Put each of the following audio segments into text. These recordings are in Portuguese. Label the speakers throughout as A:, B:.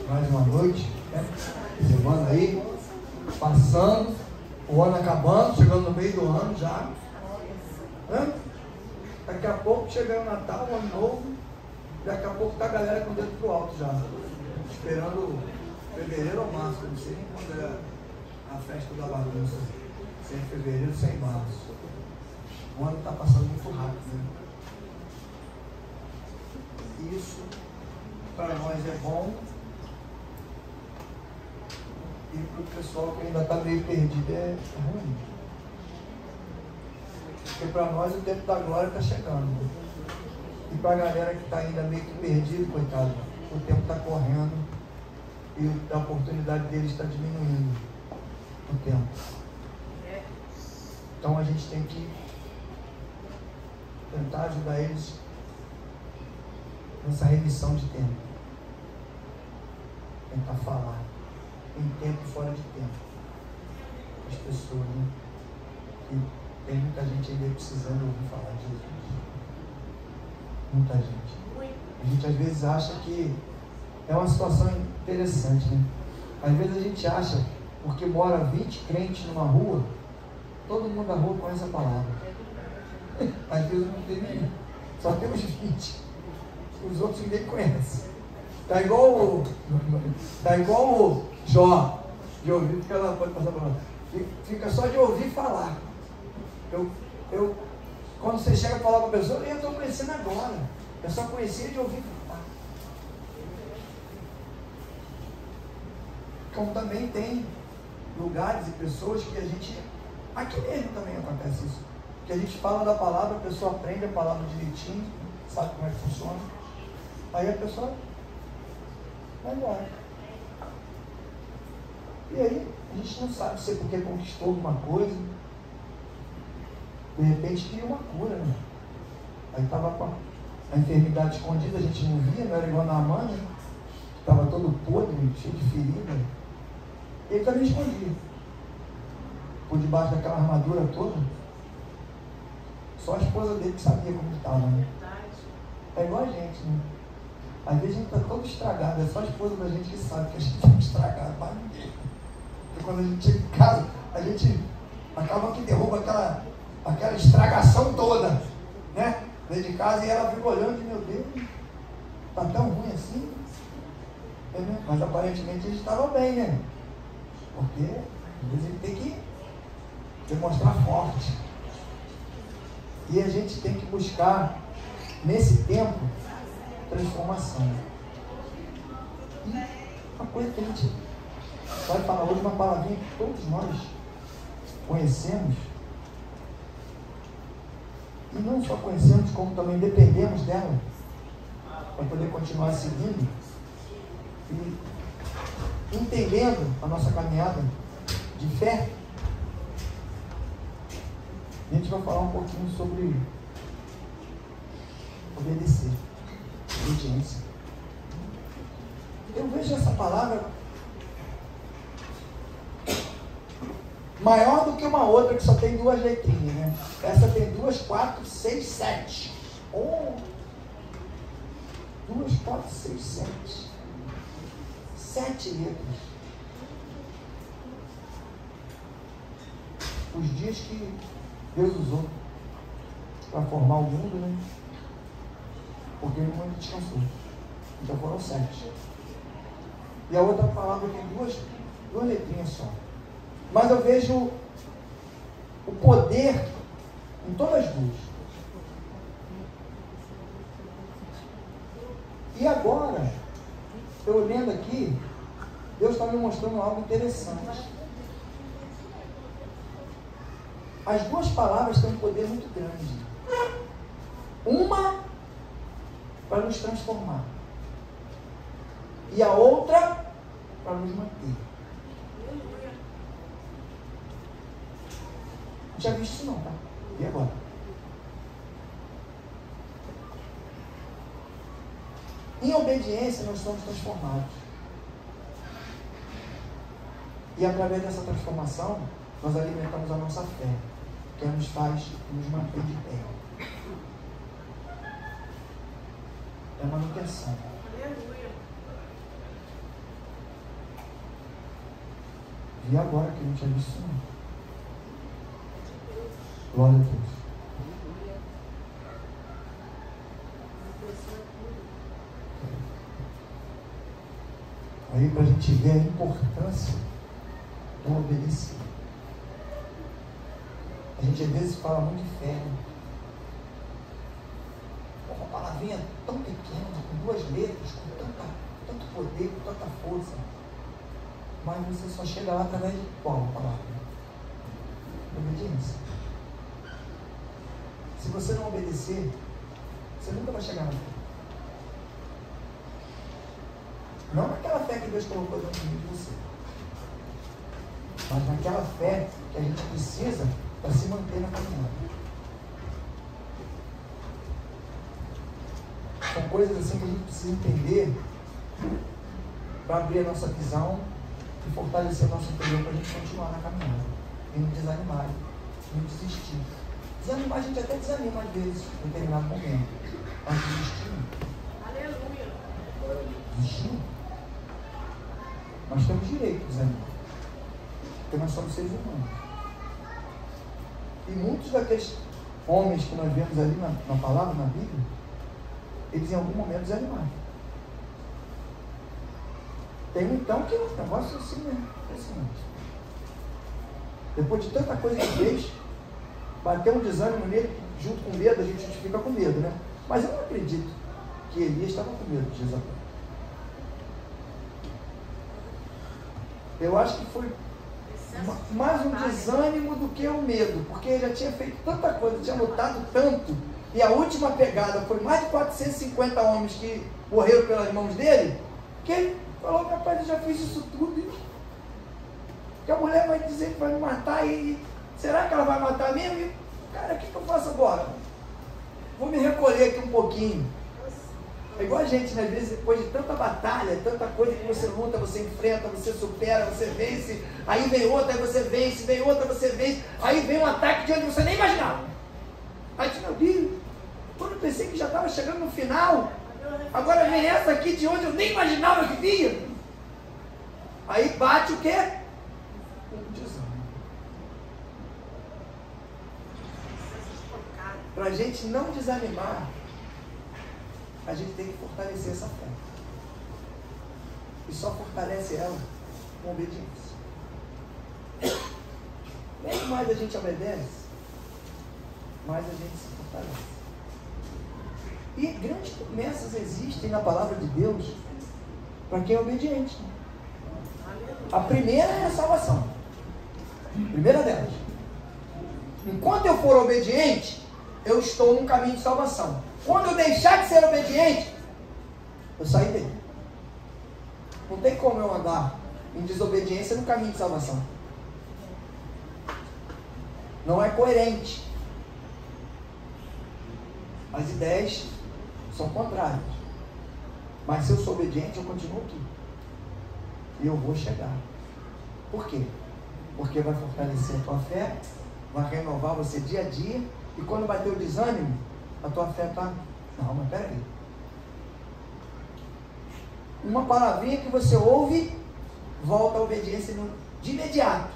A: Mais uma noite, né? Semana aí, passando, o ano acabando, chegando no meio do ano já. Né? Daqui a pouco chega o Natal, o Ano Novo, daqui a pouco tá a galera com o dedo pro alto já, esperando fevereiro ou março, não sei nem quando é a festa da bagunça, sem fevereiro, sem março. O ano está passando muito rápido, né? Isso para nós é bom, e para o pessoal que ainda está meio perdido é ruim. Porque para nós o tempo da glória está chegando. E para a galera que está ainda meio que perdido, coitado, o tempo está correndo e a oportunidade deles está diminuindo o tempo. Então a gente tem que tentar ajudar eles nessa remissão de tempo. Tentar falar em tempo e fora de tempo. As pessoas, né? E tem muita gente ainda precisando ouvir falar de Jesus. Muita gente. A gente às vezes acha que é uma situação interessante, né? Às vezes a gente acha, porque mora 20 crentes numa rua, todo mundo da rua conhece a palavra. Às vezes não tem nenhum. Só tem uns 20. Os outros ninguém conhece. Tá igual o Jó. De ouvir, porque ela pode passar para lá. Fica só de ouvir falar. Quando você chega a falar para a pessoa, eu estou conhecendo agora. Eu só conhecia de ouvir falar. Como também tem lugares e pessoas que a gente... Aqui mesmo também acontece isso. Que a gente fala da palavra, a pessoa aprende a palavra direitinho, sabe como é que funciona. Aí a pessoa vai embora. E aí, a gente não sabe se é porque conquistou alguma coisa. De repente queria uma cura, né? Aí estava com a enfermidade escondida, a gente não via, não era igual na Naamã, né? Estava todo podre, cheio de ferida. Ele também escondia. Por debaixo daquela armadura toda. Só a esposa dele que sabia como estava, né? É igual a gente, né? Às vezes a gente está todo estragado, é só a esposa da gente que sabe que a gente está estragado, mas ninguém. Porque quando a gente chega em casa, a gente acaba que derruba aquela estragação toda, né? Dentro de casa, e ela fica olhando e, meu Deus, está tão ruim assim? É, né? Mas aparentemente a gente estava bem, né? Porque às vezes ele tem que demonstrar forte. E a gente tem que buscar, nesse tempo, transformação. E uma coisa que a gente vai falar hoje, uma palavrinha que todos nós conhecemos, e não só conhecemos, como também dependemos dela, para poder continuar seguindo, e entendendo a nossa caminhada de fé. A gente vai falar um pouquinho sobre obedecer, obediência. Eu vejo essa palavra maior do que uma outra que só tem 2 letrinhas, né? Essa tem 2, 4, 6, 7. 2, 4, 6, 7. 7 letras. Os dias que Deus usou para formar o mundo, né? Porque o mundo descansou. Então foram 7. E a outra palavra tem 2 letrinhas só. Mas eu vejo o poder em todas as 2. E agora, eu lendo aqui, Deus está me mostrando algo interessante. As 2 palavras têm um poder muito grande. Uma para nos transformar. E a outra para nos manter. Não tinha visto isso não, tá? E agora? Em obediência nós somos transformados. E através dessa transformação, nós alimentamos a nossa fé, que nos faz nos manter de pé. É manutenção. E agora que eu não tinha visto isso não. Glória a Deus. Aí para a gente ver a importância do obedecer. A gente às vezes fala muito de fé, né? Uma palavrinha tão pequena, com 2 letras, com tanto poder, com tanta força. Mas você só chega lá através de qual palavra? Obediência. Se você não obedecer, você nunca vai chegar na fé. Não naquela fé que Deus colocou dentro de você, mas naquela fé que a gente precisa para se manter na caminhada. São coisas assim que a gente precisa entender para abrir a nossa visão e fortalecer o nosso interior para a gente continuar na caminhada e não desanimar, não desistir. Desanimar a gente até desanima às vezes em determinado momento, mas desistir não. Aleluia! Desistir não. Nós temos direito de desanimar, porque nós somos seres humanos. E muitos daqueles homens que nós vemos ali na palavra, na Bíblia, eles em algum momento desanimaram. Tem um então que o negócio é assim mesmo, impressionante. Depois de tanta coisa que fez, bateu um desânimo nele, junto com medo, a gente fica com medo, né? Mas eu não acredito que Elias estava com medo de Jezabel. Eu acho que foi mais um desânimo do que um medo, porque ele já tinha feito tanta coisa, tinha lutado tanto, e a última pegada foi mais de 450 homens que morreram pelas mãos dele, que ele falou: rapaz, eu já fiz isso tudo, que a mulher vai dizer que vai me matar, e será que ela vai matar mesmo? E, cara, o que eu faço agora? Vou me recolher aqui um pouquinho. É igual a gente, né? Às vezes, depois de tanta batalha, tanta coisa que você luta, você enfrenta, você supera, você vence, aí vem outra, aí você vence, vem outra, você vence, aí vem um ataque de onde você nem imaginava. Aí meu Deus, quando eu pensei que já estava chegando no final, agora vem essa aqui de onde eu nem imaginava que vinha. Aí bate o quê? Um desânimo. Para a gente não desanimar, a gente tem que fortalecer essa fé. E só fortalece ela com obediência. Quanto mais a gente obedece, mais a gente se fortalece. E grandes promessas existem na palavra de Deus para quem é obediente. A primeira é a salvação. A primeira delas. Enquanto eu for obediente, eu estou num caminho de salvação. Quando eu deixar de ser obediente, eu saí dele. Não tem como eu andar em desobediência no caminho de salvação. Não é coerente. As ideias são contrárias. Mas se eu sou obediente, eu continuo aqui. E eu vou chegar. Por quê? Porque vai fortalecer a tua fé, vai renovar você dia a dia, e quando bater o desânimo, a tua fé está... Não, mas peraí. Uma palavrinha que você ouve, volta à obediência de imediato.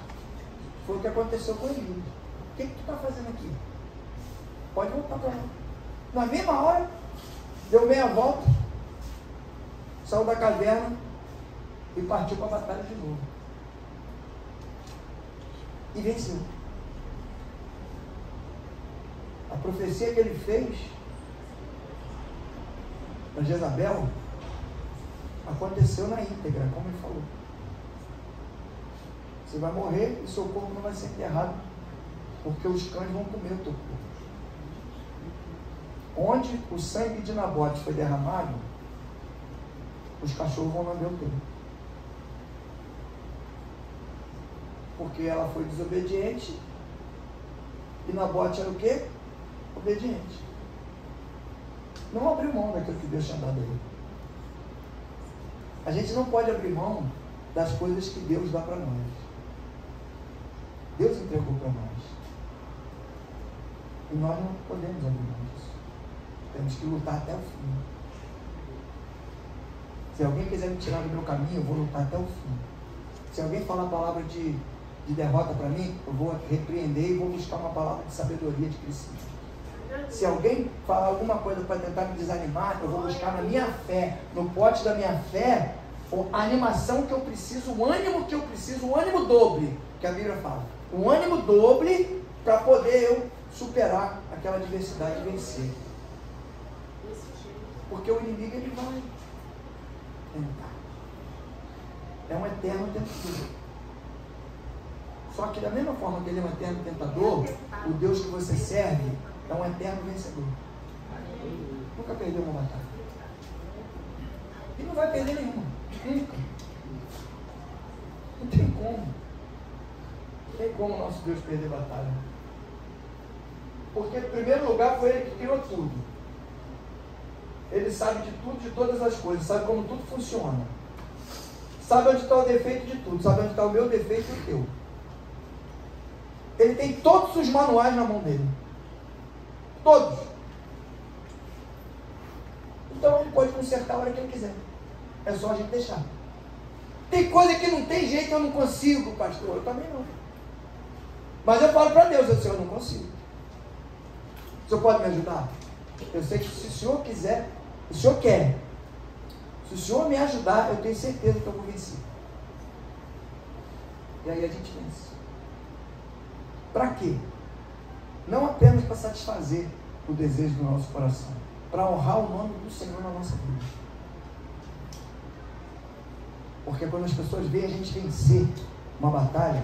A: Foi o que aconteceu com ele. O que tu está fazendo aqui? Pode voltar para lá. Na mesma hora, deu meia volta, saiu da caverna e partiu para a batalha de novo. E venceu. A profecia que ele fez para Jezabel aconteceu na íntegra, como ele falou. Você vai morrer e seu corpo não vai ser enterrado, porque os cães vão comer o teu corpo. Onde o sangue de Nabote foi derramado, os cachorros vão lamber o teu. Porque ela foi desobediente e Nabote era o quê? Obediente. Não abriu mão daquilo que Deus tinha dado a ele. A gente não pode abrir mão das coisas que Deus dá para nós. Deus entregou para nós. E nós não podemos abrir mão disso. Temos que lutar até o fim. Se alguém quiser me tirar do meu caminho, eu vou lutar até o fim. Se alguém falar a palavra de derrota para mim, eu vou repreender e vou buscar uma palavra de sabedoria, de crescimento. Se alguém falar alguma coisa para tentar me desanimar, eu vou buscar na minha fé, no pote da minha fé, a animação que eu preciso, o ânimo que eu preciso, o ânimo dobre, que a Bíblia fala. Um ânimo dobre para poder eu superar aquela adversidade e vencer. Porque o inimigo, ele vai tentar. É um eterno tentador. Só que da mesma forma que ele é um eterno tentador, o Deus que você serve é um eterno vencedor. Nunca perdeu uma batalha. E não vai perder nenhuma. Nunca. Não tem como. Não tem como o nosso Deus perder batalha. Porque, em primeiro lugar, foi Ele que criou tudo. Ele sabe de tudo, de todas as coisas. Sabe como tudo funciona. Sabe onde está o defeito de tudo. Sabe onde está o meu defeito e o teu. Ele tem todos os manuais na mão dele. Todos. Então ele pode consertar a hora que ele quiser. É só a gente deixar. Tem coisa que não tem jeito, eu não consigo, pastor. Eu também não. Mas eu falo para Deus, eu não consigo. O senhor pode me ajudar? Eu sei que se o senhor quiser, o senhor quer. Se o senhor me ajudar, eu tenho certeza que eu vou vencer. E aí a gente vence. Para quê? Não apenas para satisfazer o desejo do nosso coração, para honrar o nome do Senhor na nossa vida. Porque quando as pessoas veem a gente vencer uma batalha,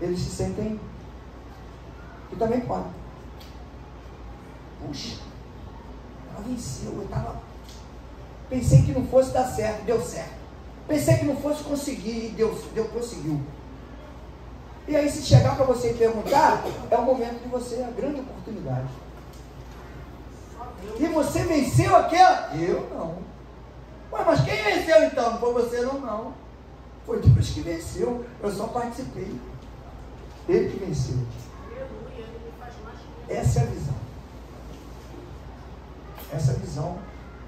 A: eles se sentem que também podem. Puxa, ela venceu, pensei que não fosse dar certo, deu certo. Pensei que não fosse conseguir e conseguiu. E aí, se chegar para você e perguntar, é o momento de você, a grande oportunidade. E você venceu aquela? Eu não. Ué, mas quem venceu então? Não foi você não. Foi Deus que venceu. Eu só participei. Ele que venceu. Essa é a visão. Essa é a visão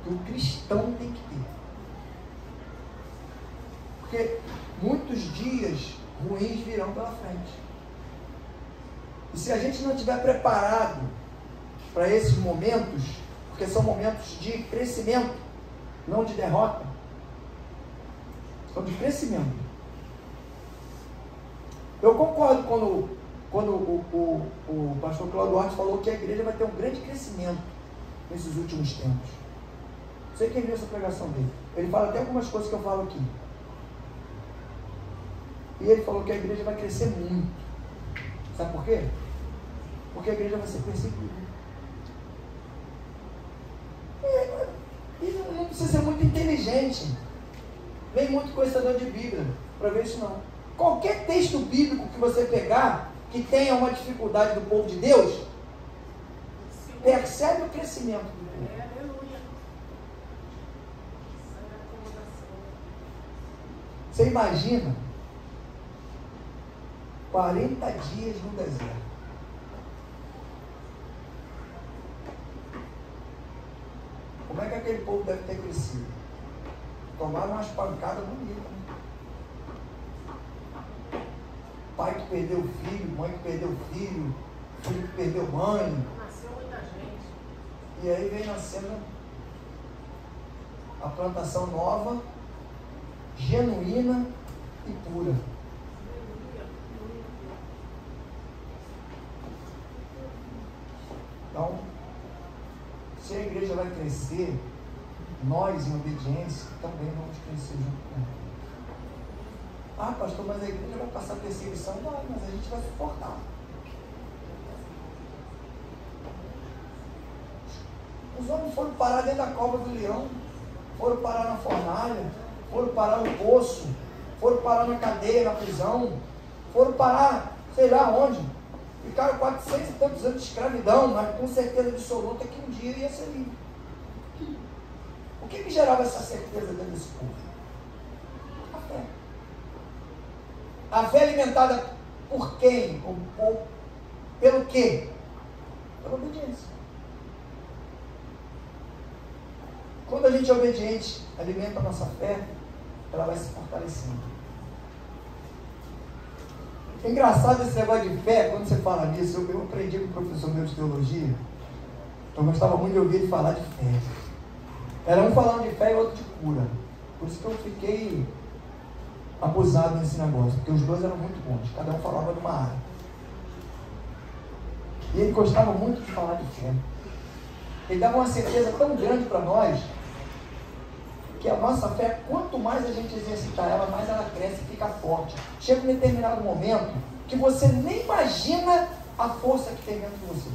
A: que o cristão tem que ter. Porque muitos dias ruins virão pela frente. E se a gente não estiver preparado para esses momentos, porque são momentos de crescimento, não de derrota, são de crescimento. Eu concordo quando o pastor Cláudio Duarte falou que a igreja vai ter um grande crescimento nesses últimos tempos. Não sei quem viu essa pregação dele. Ele fala até algumas coisas que eu falo aqui. E ele falou que a igreja vai crescer muito. Sabe por quê? Porque a igreja vai ser perseguida. E não precisa ser muito inteligente, nem muito conhecedor de Bíblia, para ver isso não. Qualquer texto bíblico que você pegar, que tenha uma dificuldade do povo de Deus, percebe o crescimento do povo. Você imagina 40 dias no deserto. Como é que aquele povo deve ter crescido? Tomaram umas pancadas bonitas, né? Pai que perdeu filho, mãe que perdeu filho, filho que perdeu mãe.
B: Nasceu muita gente.
A: E aí vem nascendo a plantação nova, genuína e pura. Então, se a igreja vai crescer, nós em obediência também vamos crescer junto com ela. Ah, pastor, mas a igreja vai passar perseguição? Vai, mas a gente vai suportar. Os homens foram parar dentro da cova do leão, foram parar na fornalha, foram parar no poço, foram parar na cadeia, na prisão, foram parar, sei lá onde. Ficaram 400 e tantos anos de escravidão, mas com certeza absoluta que um dia ia ser livre. O que gerava essa certeza dentro desse povo? A fé. A fé alimentada por quem? Ou pelo quê? Pela obediência. Quando a gente é obediente, alimenta a nossa fé, ela vai se fortalecendo. É engraçado esse negócio de fé, quando você fala nisso, eu aprendi com o professor meu de teologia, eu gostava muito de ouvir ele falar de fé. Era um falando de fé e outro de cura. Por isso que eu fiquei abusado nesse negócio, porque os dois eram muito bons, cada um falava de uma área. E ele gostava muito de falar de fé. Ele dava uma certeza tão grande para nós, que a nossa fé, quanto mais a gente exercitar ela, mais ela cresce e fica forte. Chega um determinado momento que você nem imagina a força que tem dentro de você.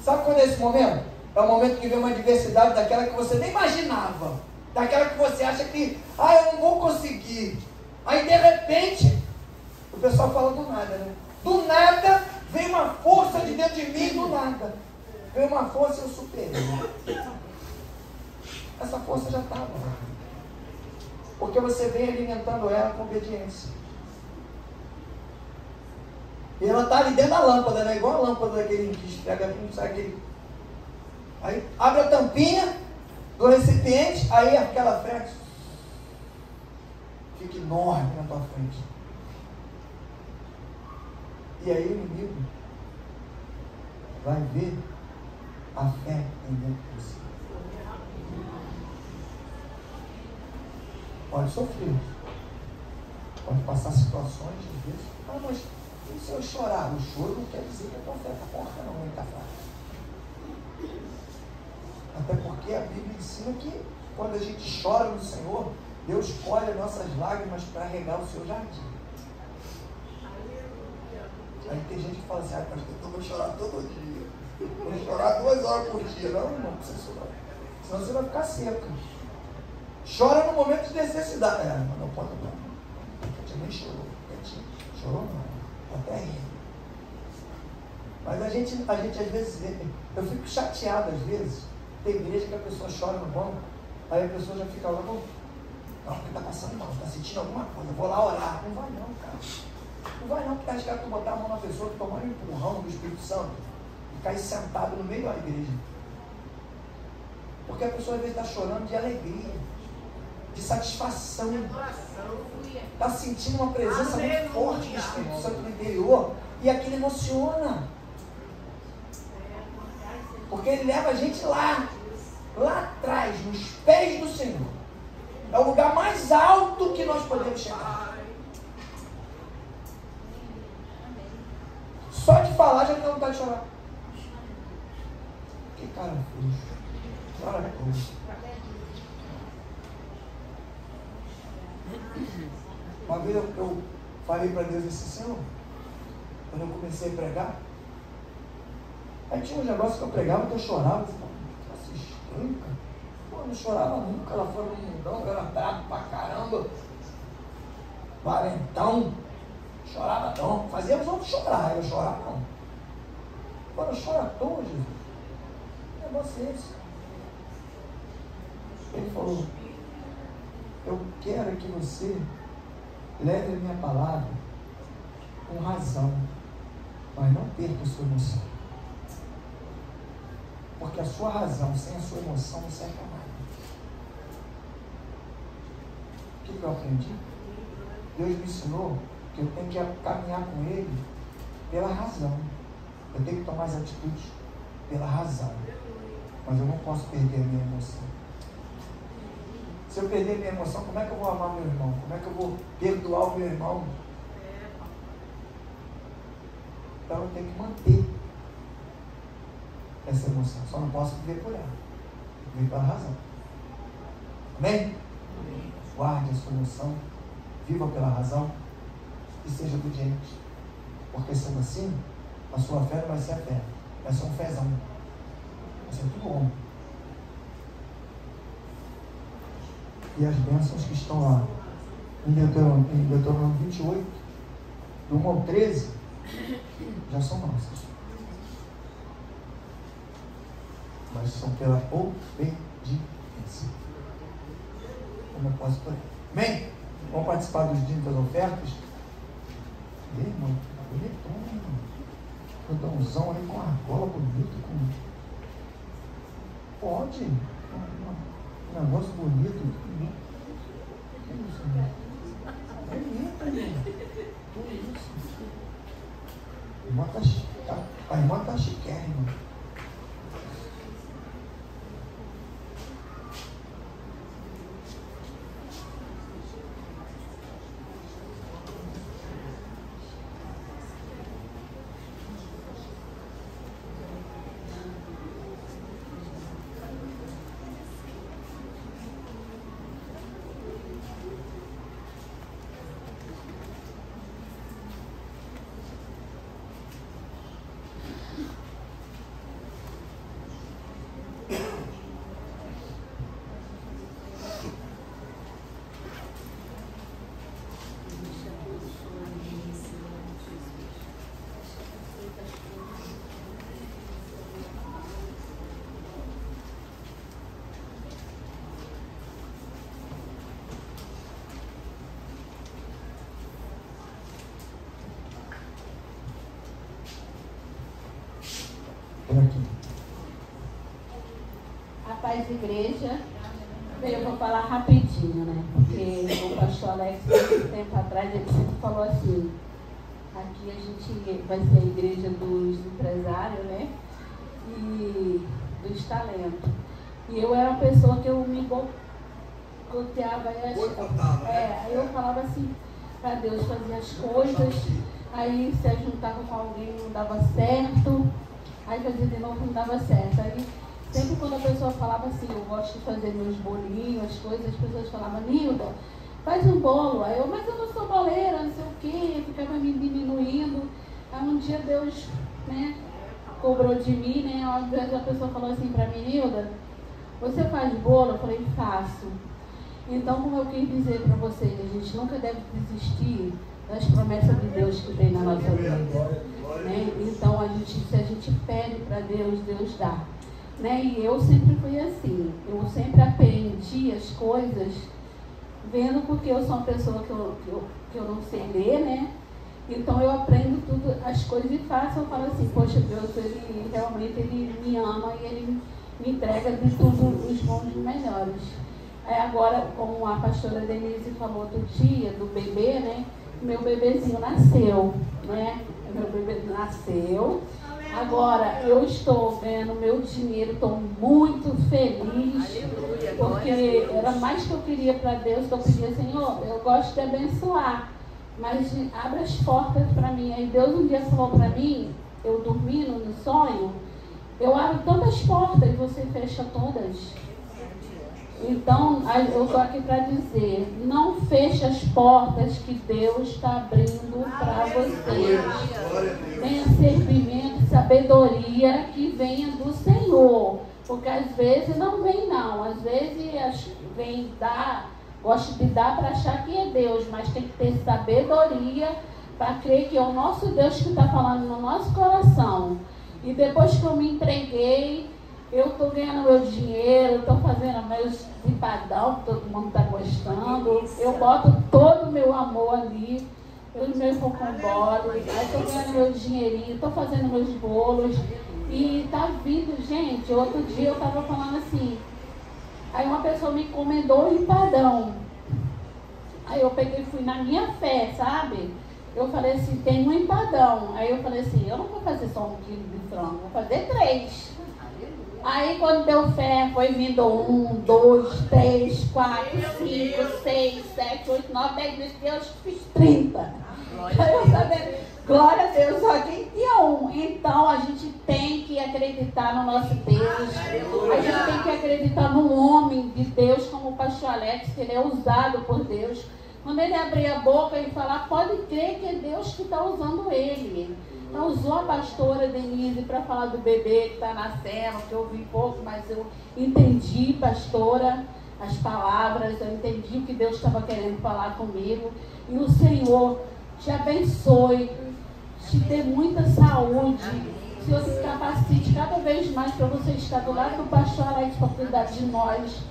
A: Sabe quando é esse momento? É o momento que vem uma adversidade daquela que você nem imaginava. Daquela que você acha que, eu não vou conseguir. Aí de repente, o pessoal fala do nada, né? Do nada, vem uma força de dentro de mim, do nada. Vem uma força e eu superei. Essa força já estava. Porque você vem alimentando ela com obediência. E ela está ali dentro da lâmpada, né? Igual a lâmpada daquele que esfrega, não sai aquele. Aí abre a tampinha do recipiente, aí aquela fé fica enorme na tua frente. E aí o inimigo vai ver a fé em dentro de você. Pode sofrer, pode passar situações, às vezes. Mas e se eu chorar? O choro não quer dizer que a tua fé está forte, não, está fraca. Até porque a Bíblia ensina que quando a gente chora no Senhor, Deus colhe as nossas lágrimas para regar o seu jardim. Aí tem gente que fala assim, pastor, eu vou chorar todo dia. Vou chorar 2 horas por dia. Não precisa chorar. Senão você vai ficar seco. Chora no momento de necessidade. Mas não pode não. A gente nem chorou. Chorou não. Até rindo. Mas a gente às vezes, eu fico chateado às vezes. Tem igreja que a pessoa chora no banco, aí a pessoa já fica lá, não, porque está passando mal, está sentindo alguma coisa, vou lá orar. Não vai não, cara. Não vai não, porque arriscar tu botar a mão na pessoa, tomar um empurrão do Espírito Santo e cair sentado no meio da igreja. Porque a pessoa às vezes está chorando de alegria, de satisfação, está sentindo uma presença muito forte do Espírito Santo no interior, e aquilo emociona. Porque ele leva a gente lá atrás, nos pés do Senhor. É o lugar mais alto que nós podemos chegar. Só de falar já tem vontade de chorar. Que cara frouxo. Chora coisa. Uma vez eu falei para Deus assim, Senhor, quando eu comecei a pregar, aí tinha uns negócios que eu pregava que eu chorava. Nossa, estranho, cara. Pô, eu não chorava nunca lá fora do mundão, eu era bravo pra caramba. Valentão. Chorava não. Fazia os outros chorar, eu chorava não. Quando eu choro à toa, Jesus. Que negócio é esse? Ele falou, eu quero que você leve a minha palavra com razão, mas não perca a sua emoção. Porque a sua razão sem a sua emoção não serve para nada. O que eu aprendi? Deus me ensinou que eu tenho que caminhar com Ele pela razão. Eu tenho que tomar as atitudes pela razão. Mas eu não posso perder a minha emoção. Se eu perder a minha emoção, como é que eu vou amar meu irmão? Como é que eu vou perdoar o meu irmão? Então eu tenho que manter essa emoção. Só não posso viver por ela. Viver pela razão. Amém? Guarde a sua emoção. Viva pela razão. E seja obediente. Porque sendo assim, a sua fé não vai ser a fé. Vai ser um fezão. Vai ser tudo bom. E as bênçãos que estão lá em Deuteronômio 28, do 1 ao 13, já são nossas. Mas são pela obediência. Como eu posso por aí. Amém? Vamos participar dos dias das ofertas? Ei, irmão, bonitão, cordãozão aí com argola bonito, pode, um negócio bonito, isso, irmão? Alimenta, irmão. Que isso? A irmã tá chiquérrima. Aqui.
B: A paz igreja, eu vou falar rapidinho, né? Porque o pastor Alex, muito tempo atrás, ele sempre falou assim: aqui a gente vai ser a igreja dos empresários, né? E dos talentos. E eu era uma pessoa que eu me boicoteava. Aí eu falava assim para Deus fazer as coisas, aí se juntava com alguém não dava certo. Aí fazia de novo, não dava certo. Aí, sempre quando a pessoa falava assim, eu gosto de fazer meus bolinhos, as coisas, as pessoas falavam, Nilda, faz um bolo. Aí eu, mas eu não sou boleira, não sei o quê, ficava me diminuindo. Aí um dia Deus, né, cobrou de mim, né, às vezes a pessoa falou assim pra mim, Nilda, você faz bolo? Eu falei, faço. Então, como eu quis dizer pra vocês, a gente nunca deve desistir das promessas de Deus que tem na nossa vida. Né? Então, se a gente pede para Deus, Deus dá. Né? E eu sempre fui assim. Eu sempre aprendi as coisas vendo, porque eu sou uma pessoa que eu não sei ler, né? Então, eu aprendo tudo, as coisas e faço. Eu falo assim, poxa, Deus, ele realmente ele me ama e ele me entrega de tudo os bons e melhores. Aí agora, como a pastora Denise falou outro dia, do bebê, né? Meu bebezinho nasceu, né? Meu bebê nasceu. Agora eu estou ganhando meu dinheiro, estou muito feliz. Porque era mais que eu queria para Deus, que eu pedia, Senhor, eu gosto de abençoar, mas abre as portas para mim. Aí Deus um dia falou para mim, eu dormindo no sonho, eu abro tantas portas e você fecha todas. Então, eu estou aqui para dizer, não feche as portas que Deus está abrindo para vocês. Tenha servimento, sabedoria que venha do Senhor. Porque às vezes não vem não, às vezes vem dar, gosta de dar para achar que é Deus, mas tem que ter sabedoria para crer que é o nosso Deus que está falando no nosso coração. E depois que eu me entreguei, eu estou ganhando meu dinheiro, estou fazendo meus empadão, que todo mundo está gostando. Eu boto todo o meu amor ali, eu e meu rocambole, aí estou ganhando meu dinheirinho, estou fazendo meus bolos. E está vindo, gente, outro dia eu estava falando assim, aí uma pessoa me encomendou um empadão. Aí eu peguei e fui na minha fé, sabe? Eu falei assim, tem um empadão. Aí eu falei assim, eu não vou fazer só 1 quilo de frango, vou fazer 3. Aí quando deu fé, foi vindo 1, 2, 3, 4, 5, 6, 7, 8, 9, 10 vezes. Deus, fiz 30. Aí eu sabia, glória a Deus, só quem tinha 1. Então a gente tem que acreditar no nosso Deus. A gente tem que acreditar no homem de Deus, como o pastor Alex, que ele é usado por Deus. Quando ele abrir a boca e falar, pode crer que é Deus que está usando ele. Então, usou a pastora Denise para falar do bebê que está nascendo, que eu ouvi pouco, mas eu entendi, pastora, as palavras, eu entendi o que Deus estava querendo falar comigo. E o Senhor te abençoe, te dê muita saúde, Senhor te capacite cada vez mais para você estar do lado do pastor Alex para cuidar de nós,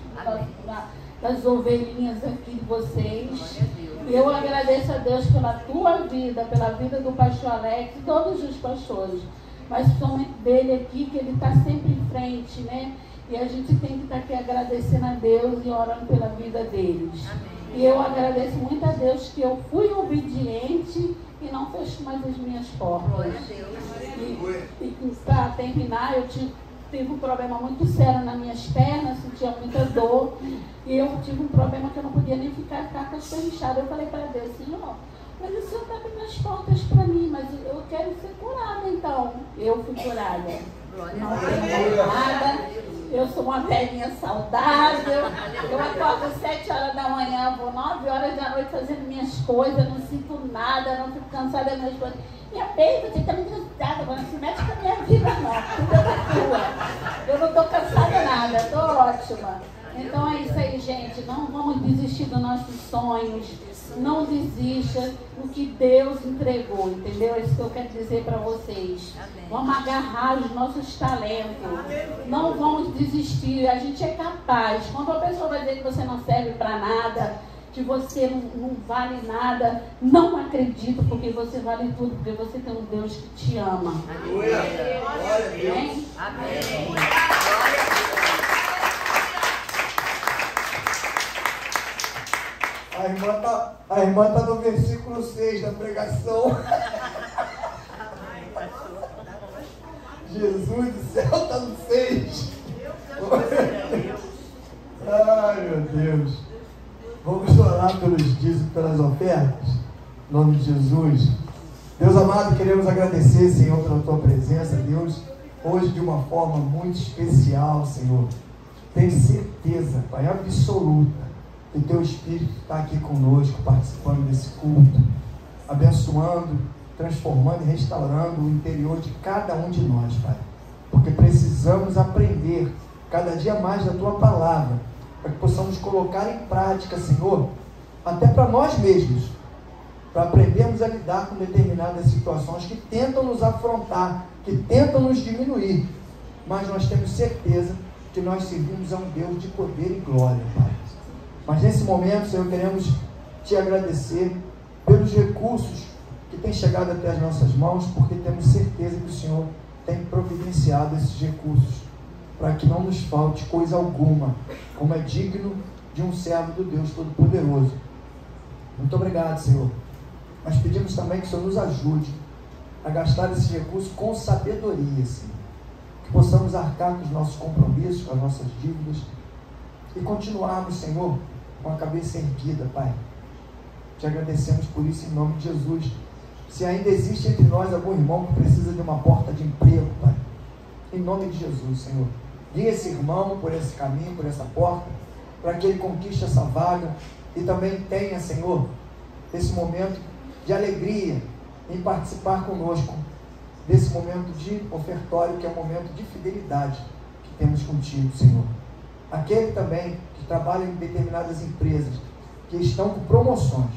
B: das ovelhinhas aqui de vocês. E eu agradeço a Deus pela tua vida, pela vida do pastor Alex e todos os pastores, mas principalmente dele aqui, que ele está sempre em frente, né? E a gente tem que estar aqui agradecendo a Deus e orando pela vida deles. E eu agradeço muito a Deus que eu fui obediente e não fecho mais as minhas portas. E para terminar, eu tive um problema muito sério nas minhas pernas, sentia muita dor. E eu tive um problema que eu não podia nem ficar com as pernas inchadas. Eu falei para Deus, Senhor, mas o Senhor está abrindo as portas para mim, mas eu quero ser curada, então. Eu fui curada. Não tenho nada. Eu sou uma velhinha saudável. Eu acordo às 7 horas da manhã, vou 9 horas da noite fazendo minhas coisas, não sinto nada, não fico cansada das minhas coisas. Minha peita, você está muito cansada, não se mete com a minha vida, não. Cuida da tua. Eu não estou cansada nada, estou ótima. Então é isso aí, gente. Não vamos desistir dos nossos sonhos. Não desista do que Deus entregou, entendeu? É isso que eu quero dizer para vocês. Amém. Vamos agarrar os nossos talentos. Não vamos desistir. A gente é capaz. Quando a pessoa vai dizer que você não serve para nada, que você não vale nada, não acredito, porque você vale tudo, porque você tem um Deus que te ama.
A: Aleluia. Glória a Deus.
B: Amém.
A: A irmã tá no versículo 6 da pregação. Jesus do céu está no 6. Ai, meu Deus. Vamos orar pelos dízimos, pelas ofertas. Em nome de Jesus. Deus amado, queremos agradecer, Senhor, pela tua presença, Deus, hoje de uma forma muito especial, Senhor. Tenho certeza, Pai, absoluta, que o teu Espírito está aqui conosco, participando desse culto, abençoando, transformando e restaurando o interior de cada um de nós, Pai. Porque precisamos aprender cada dia mais da tua palavra, para que possamos colocar em prática, Senhor, até para nós mesmos, para aprendermos a lidar com determinadas situações que tentam nos afrontar, que tentam nos diminuir. Mas nós temos certeza que nós servimos a um Deus de poder e glória, Pai. Mas nesse momento, Senhor, queremos te agradecer pelos recursos que têm chegado até as nossas mãos, porque temos certeza que o Senhor tem providenciado esses recursos, para que não nos falte coisa alguma, como é digno de um servo do Deus Todo-Poderoso. Muito obrigado, Senhor. Mas pedimos também que o Senhor nos ajude a gastar esses recursos com sabedoria, Senhor. Que possamos arcar com os nossos compromissos, com as nossas dívidas, e continuarmos, Senhor, com a cabeça erguida, Pai. Te agradecemos por isso em nome de Jesus. Se ainda existe entre nós algum irmão que precisa de uma porta de emprego, Pai, em nome de Jesus, Senhor, guia esse irmão por esse caminho, por essa porta, para que ele conquiste essa vaga e também tenha, Senhor, esse momento de alegria em participar conosco desse momento de ofertório, que é um momento de fidelidade que temos contigo, Senhor. Aquele também que trabalha em determinadas empresas que estão com promoções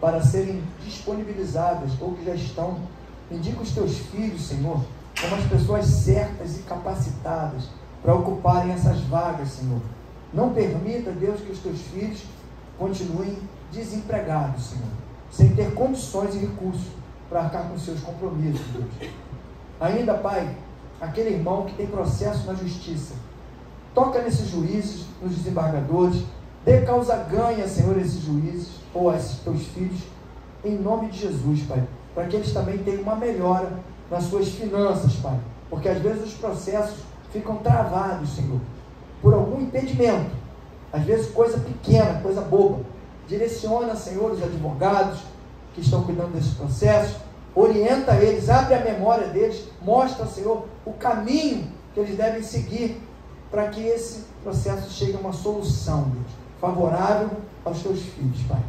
A: para serem disponibilizadas ou que já estão, indica os teus filhos, Senhor, como as pessoas certas e capacitadas para ocuparem essas vagas, Senhor. Não permita, Deus, que os teus filhos continuem desempregados, Senhor, sem ter condições e recursos para arcar com seus compromissos, Deus. Ainda, Pai, aquele irmão que tem processo na justiça, toca nesses juízes, nos desembargadores, dê causa ganha, Senhor, a esses juízes ou a esses teus filhos, em nome de Jesus, Pai, para que eles também tenham uma melhora nas suas finanças, Pai, porque às vezes os processos ficam travados, Senhor, por algum impedimento, às vezes coisa pequena, coisa boba. Direciona, Senhor, os advogados que estão cuidando desses processos, orienta eles, abre a memória deles, mostra, Senhor, o caminho que eles devem seguir para que esse processo chegue a uma solução, Deus, favorável aos teus filhos, Pai.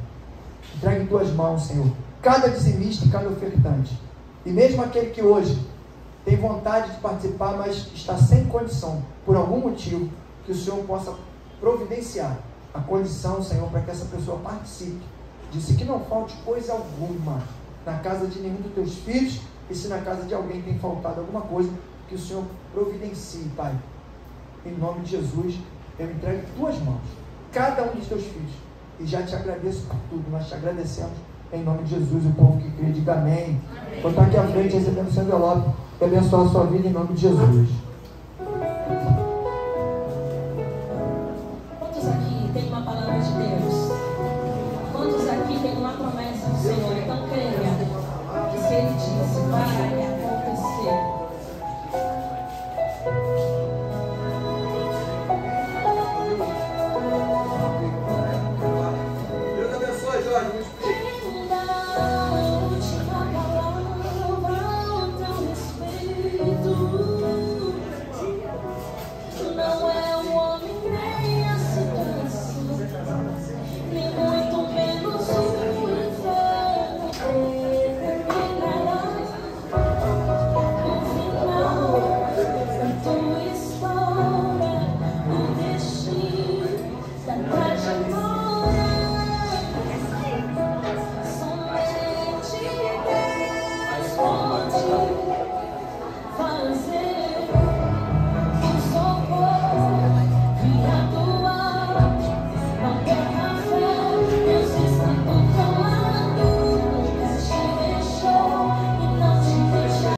A: Entregue em tuas mãos, Senhor, cada dizimista e cada ofertante, e mesmo aquele que hoje tem vontade de participar, mas está sem condição, por algum motivo, que o Senhor possa providenciar a condição, Senhor, para que essa pessoa participe. Disse que não falte coisa alguma na casa de nenhum dos teus filhos, e se na casa de alguém tem faltado alguma coisa, que o Senhor providencie, Pai. Em nome de Jesus, eu entrego em tuas mãos cada um dos teus filhos, e já te agradeço por tudo. Nós te agradecemos em nome de Jesus. O povo que crê, diga amém. Vou estar aqui à frente recebendo o seu envelope e abençoar a sua vida em nome de Jesus.
C: na palavra de Deus. Quantos aqui tem uma promessa do Senhor? Então creia que se Ele disse, vai,